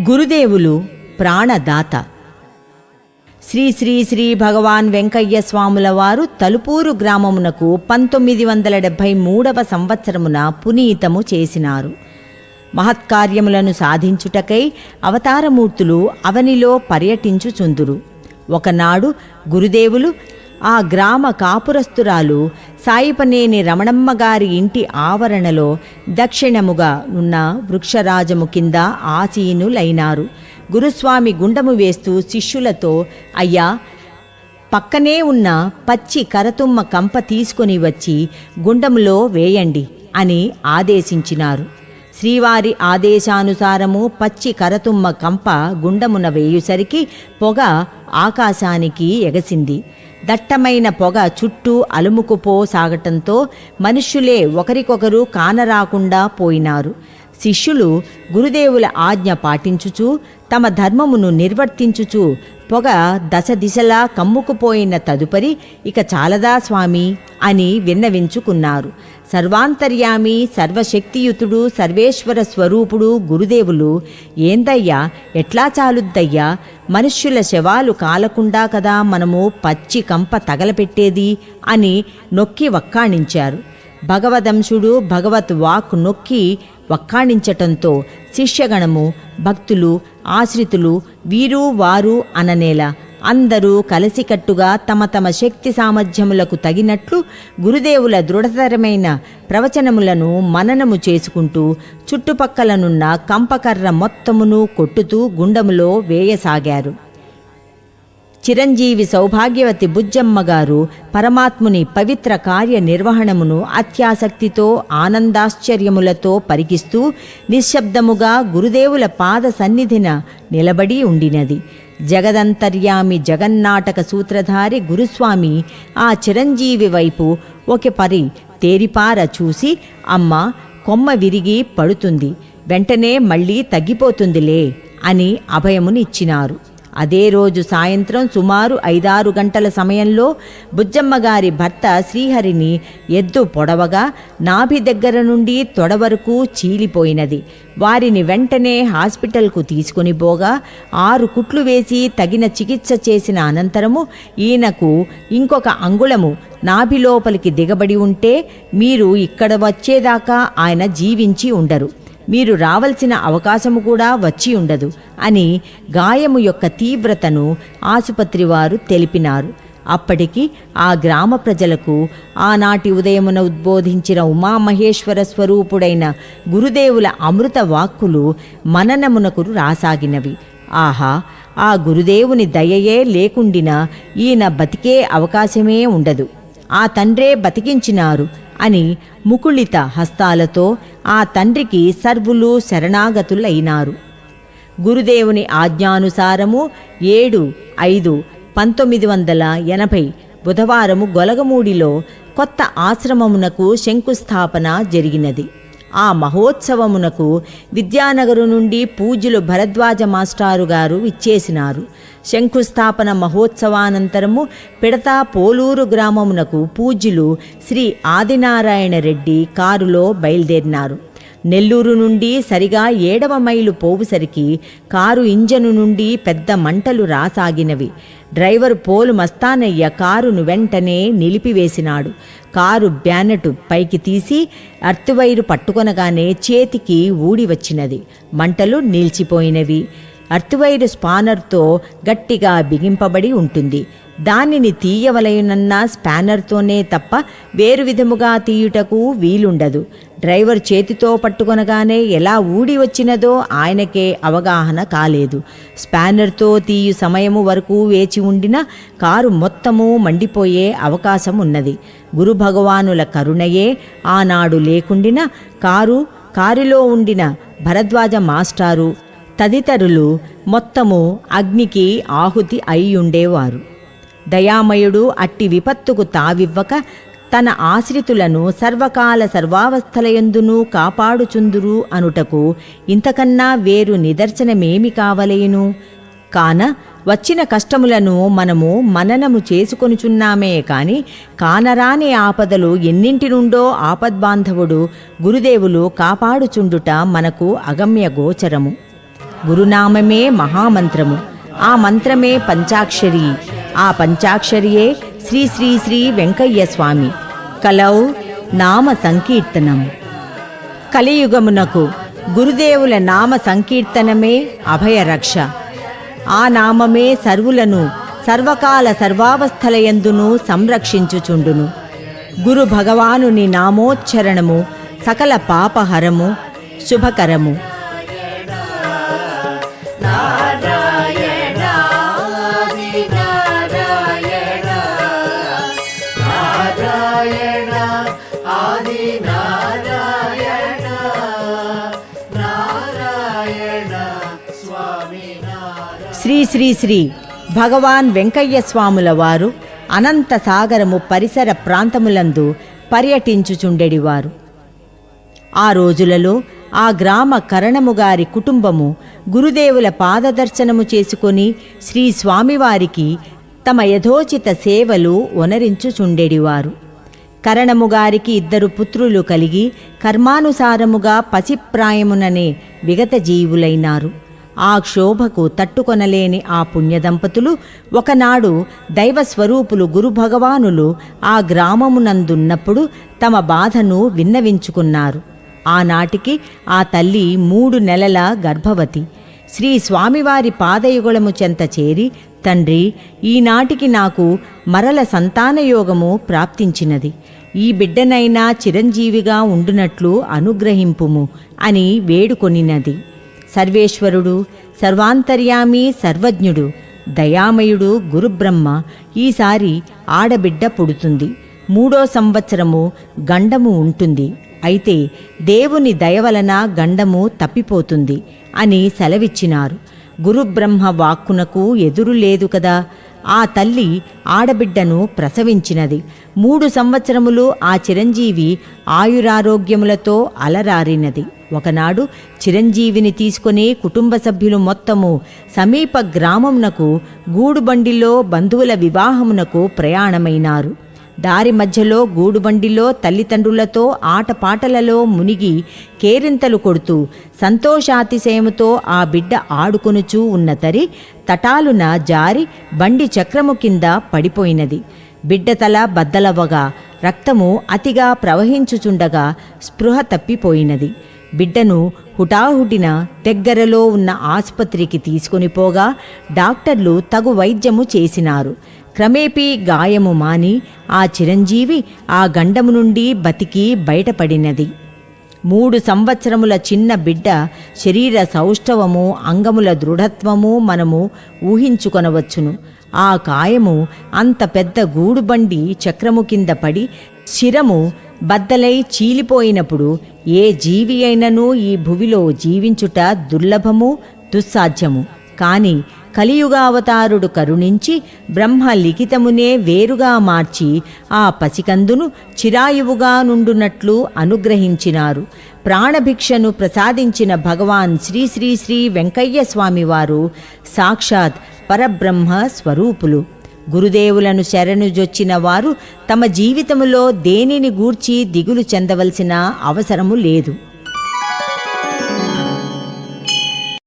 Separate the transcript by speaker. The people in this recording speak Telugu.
Speaker 1: గురుదేవులు ప్రాణదాత. శ్రీ శ్రీ శ్రీ భగవాన్ వెంకయ్య స్వాముల వారు తలుపూరు గ్రామమునకు 1973వ సంవత్సరమున పునీతము చేసినారు. మహత్కార్యములను సాధించుటకై అవతారమూర్తులు అవనిలో పర్యటించుచుందురు. ఒకనాడు గురుదేవులు ఆ గ్రామ కాపురస్తురాలు సాయిపనేని రమణమ్మగారి ఇంటి ఆవరణలో దక్షిణముగా ఉన్న వృక్షరాజము కింద ఆసీనులైనారు. గురుస్వామి గుండము వేస్తూ శిష్యులతో, అయ్యా, పక్కనే ఉన్న పచ్చి కరతుమ్మ కంప తీసుకొని వచ్చి గుండములో వేయండి అని ఆదేశించినారు. శ్రీవారి ఆదేశానుసారము పచ్చి కరతుమ్మ కంప గుండమున వేయుసరికి పొగ ఆకాశానికి ఎగసింది. దట్టమైన పొగ చుట్టూ అలుముకుపోసాగటంతో మనుష్యులే ఒకరికొకరు కానరాకుండా పోయినారు. శిష్యులు గురుదేవుల ఆజ్ఞ పాటించుచూ తమ ధర్మమును నిర్వర్తించుచూ పొగ దశ దిశలా కమ్ముకుపోయిన తదుపరి ఇక చాలదా స్వామి అని విన్నవించుకున్నారు. సర్వాంతర్యామి, సర్వశక్తియుతుడు, సర్వేశ్వర స్వరూపుడు గురుదేవులు, ఏందయ్యా, ఎట్లా చాలుద్దయ్యా, మనుష్యుల శవాలు కాలకుండా కదా మనము పచ్చి కంప తగలపెట్టేది అని నొక్కి వక్కాణించారు. భగవదంశుడు భగవత్ వాక్ నొక్కి వక్కాణించటంతో శిష్యగణము, భక్తులు, ఆశ్రితులు వీరు వారు అననేలా అందరూ కలిసికట్టుగా తమ తమ శక్తి సామర్థ్యములకు తగినట్లు గురుదేవుల దృఢతరమైన ప్రవచనములను మననము చేసుకుంటూ చుట్టుపక్కలనున్న కంపకర్ర మొత్తమును కొట్టుతూ గుండములో వేయసాగారు. చిరంజీవి సౌభాగ్యవతి బుజ్జమ్మగారు పరమాత్ముని పవిత్ర కార్య నిర్వహణమును అత్యాసక్తితో ఆనందాశ్చర్యములతో పరికిస్తూ నిశ్శబ్దముగా గురుదేవుల పాద సన్నిధిన నిలబడి ఉండినది. జగదంతర్యామి జగన్నాటక సూత్రధారి గురుస్వామి ఆ చిరంజీవి వైపు ఒక పరి తేరిపార చూసి, అమ్మ, కొమ్మ విరిగి పడుతుంది, వెంటనే మళ్ళీ తగ్గిపోతుందిలే అని అభయమునిచ్చినారు. అదే రోజు సాయంత్రం సుమారు 5-6 గంటల సమయంలో బుజ్జమ్మగారి భర్త శ్రీహరిని ఎద్దు పొడవగా నాభి దగ్గర నుండి తొడ వరకు చీలిపోయినది. వారిని వెంటనే హాస్పిటల్కు తీసుకుని పోగా 6 కుట్లు వేసి తగిన చికిత్స చేసిన అనంతరము ఈయనకు ఇంకొక అంగుళము నాభి లోపలికి దిగబడి ఉంటే మీరు ఇక్కడ వచ్చేదాకా ఆయన జీవించి ఉండరు, మీరు రావలసిన అవకాశము కూడా వచ్చి ఉండదు అని గాయము యొక్క తీవ్రతను ఆసుపత్రి వారు తెలిపినారు. అప్పటికి ఆ గ్రామ ప్రజలకు ఆనాటి ఉదయమున ఉద్బోధించిన ఉమామహేశ్వర స్వరూపుడైన గురుదేవుల అమృత వాక్కులు మననమునకు రాసాగినవి. ఆహా, ఆ గురుదేవుని దయయే లేకుండినా ఈయన బతికే అవకాశమే ఉండదు, ఆ తండ్రే బతికించినారు అని ముకుళిత హస్తాలతో ఆ తండ్రికి సర్వులు శరణాగతులైనారు. గురుదేవుని ఆజ్ఞానుసారము 7/5/1980 బుధవారము గొలగమూడిలో కొత్త ఆశ్రమమునకు శంకుస్థాపన జరిగినది. ఆ మహోత్సవమునకు విద్యానగరు నుండి పూజ్యులు భరద్వాజ మాస్టారు గారు ఇచ్చేసినారు. శంకుస్థాపన మహోత్సవానంతరము పిడతా పోలూరు గ్రామమునకు పూజ్యులు శ్రీ ఆదినారాయణ రెడ్డి కారులో బయలుదేరినారు. నెల్లూరు నుండి సరిగా 7వ మైలు పోవుసరికి కారు ఇంజను నుండి పెద్ద మంటలు రాసాగినవి. డ్రైవర్ పోలు మస్తానయ్య కారును వెంటనే నిలిపివేసినాడు. కారు బ్యానెట్ పైకి తీసి అర్తువైరు పట్టుకొనగానే చేతికి ఊడి వచ్చినది. మంటలు నిలిచిపోయినవి. అర్తువైరు స్పానర్తో గట్టిగా బిగింపబడి ఉంటుంది. దానిని తీయవలయునన్న స్పానర్తోనే తప్ప వేరు విధముగా తీయుటకు వీలుండదు. డ్రైవర్ చేతితో పట్టుకొనగానే ఎలా ఊడి వచ్చినదో ఆయనకే అవగాహన కాలేదు. స్పానర్తో తీయు సమయము వరకు వేచి ఉండిన కారు మొత్తము మండిపోయే అవకాశం ఉన్నది. గురు భగవానుల కరుణయే ఆనాడు లేకుండిన కారులో ఉండిన భరద్వాజ మాస్టారు తదితరులు మొత్తము అగ్నికి ఆహుతి అయ్యుండేవారు. దయామయుడు అట్టి విపత్తుకు తావివ్వక తన ఆశ్రితులను సర్వకాల సర్వావస్థలయందునూ కాపాడుచుందురు అనుటకు ఇంతకన్నా వేరు నిదర్శనమేమి కావలేను? కాన వచ్చిన కష్టములను మనము మననము చేసుకొనుచున్నామే కాని కానరాని ఆపదలు ఎన్నింటి నుండో ఆపద్బాంధవుడు గురుదేవులు కాపాడుచుండుట మనకు అగమ్య గోచరము. గురునామమే మహామంత్రము. ఆ మంత్రమే పంచాక్షరి. ఆ పంచాక్షరియే శ్రీ శ్రీ శ్రీ వెంకయ్య స్వామి. కలౌ నామ సంకీర్తనం. కలియుగమునకు గురుదేవుల నామ సంకీర్తనమే అభయరక్ష. ఆ నామమే సర్వులను సర్వకాల సర్వావస్థలయందును సంరక్షించుచుండును. గురు భగవానుని నామోచ్చరణము సకల పాపహరము, శుభకరము. శ్రీ శ్రీ శ్రీ భగవాన్ వెంకయ్య స్వాముల వారు అనంత సాగరము పరిసర ప్రాంతములందు పర్యటించుచుండెడివారు. ఆ రోజులలో ఆ గ్రామ కరణముగారి కుటుంబము గురుదేవుల పాదదర్శనము చేసుకొని శ్రీ స్వామివారికి తమ యథోచిత సేవలు ఒనరించుచుండెడివారు. కరణముగారికి 2 పుత్రులు కలిగి కర్మానుసారముగా పసిప్రాయముననే విగత జీవులైనారు. ఆ క్షోభకు తట్టుకొనలేని ఆ పుణ్యదంపతులు ఒకనాడు దైవస్వరూపులు గురుభగవానులు ఆ గ్రామమునందున్నప్పుడు తమ బాధను విన్నవించుకున్నారు. ఆనాటికి ఆ తల్లి 3 నెలల గర్భవతి. శ్రీ స్వామివారి పాదయుగళము చెంత చేరి, తండ్రి, ఈనాటికి నాకు మరల సంతానయోగము ప్రాప్తించినది. ఈ బిడ్డనైనా చిరంజీవిగా ఉండునట్లు అనుగ్రహింపుము అని వేడుకొనినది. సర్వేశ్వరుడు, సర్వాంతర్యామి, సర్వజ్ఞుడు, దయామయుడు గురుబ్రహ్మ ఈసారి ఆడబిడ్డ పుడుతుంది. 3వ సంవత్సరము గండము ఉంటుంది. అయితే దేవుని దయవలన గండము తప్పిపోతుంది అని సెలవిచ్చినారు. గురుబ్రహ్మ వాక్కునకు ఎదురు లేదు కదా. ఆ తల్లి ఆడబిడ్డను ప్రసవించినది. 3 సంవత్సరములు ఆ చిరంజీవి ఆయురారోగ్యములతో అలరారినది. ఒకనాడు చిరంజీవిని తీసుకుని కుటుంబ సభ్యులు మొత్తము సమీప గ్రామమునకు గూడుబండిలో బంధువుల వివాహమునకు ప్రయాణమైనారు. దారి మధ్యలో గూడుబండిలో తల్లిదండ్రులతో ఆటపాటలలో మునిగి కేరింతలు కొడుతూ సంతోషాతిశయముతో ఆ బిడ్డ ఆడుకొనుచూ ఉన్నతరి తటాలున జారి బండి చక్రము కింద పడిపోయినది. బిడ్డ తల బద్దలవ్వగా రక్తము అతిగా ప్రవహించుచుండగా స్పృహ తప్పిపోయినది. బిడ్డను హుటాహుటిన దగ్గరలో ఉన్న ఆసుపత్రికి తీసుకొని పోగా డాక్టర్లు తగు వైద్యము చేసినారు. క్రమేపీ గాయము మాని ఆ చిరంజీవి ఆ గండము నుండి బతికి బయటపడినది. 3 సంవత్సరముల చిన్న బిడ్డ శరీర సౌష్ఠవము, అంగముల దృఢత్వము మనము ఊహించుకొనవచ్చును. ఆ కాయము అంత పెద్ద గూడుబండి చక్రము కింద పడి శిరము బద్దలై చీలిపోయినప్పుడు ఏ జీవి అయినను ఈ భువిలో జీవించుట దుర్లభము, దుస్సాధ్యము. కాని కలియుగావతారుడు కరుణించి బ్రహ్మ లిఖితమునే వేరుగా మార్చి ఆ పసికందును చిరాయువుగా నుండునట్లు అనుగ్రహించినారు. ప్రాణభిక్షను ప్రసాదించిన భగవాన్ శ్రీ శ్రీ శ్రీ వెంకయ్య స్వామివారు సాక్షాత్ పరబ్రహ్మ స్వరూపులు. గురుదేవులను శరణుజొచ్చిన వారు తమ జీవితములో దేనిని గూర్చి దిగులు చెందవలసిన అవసరము లేదు.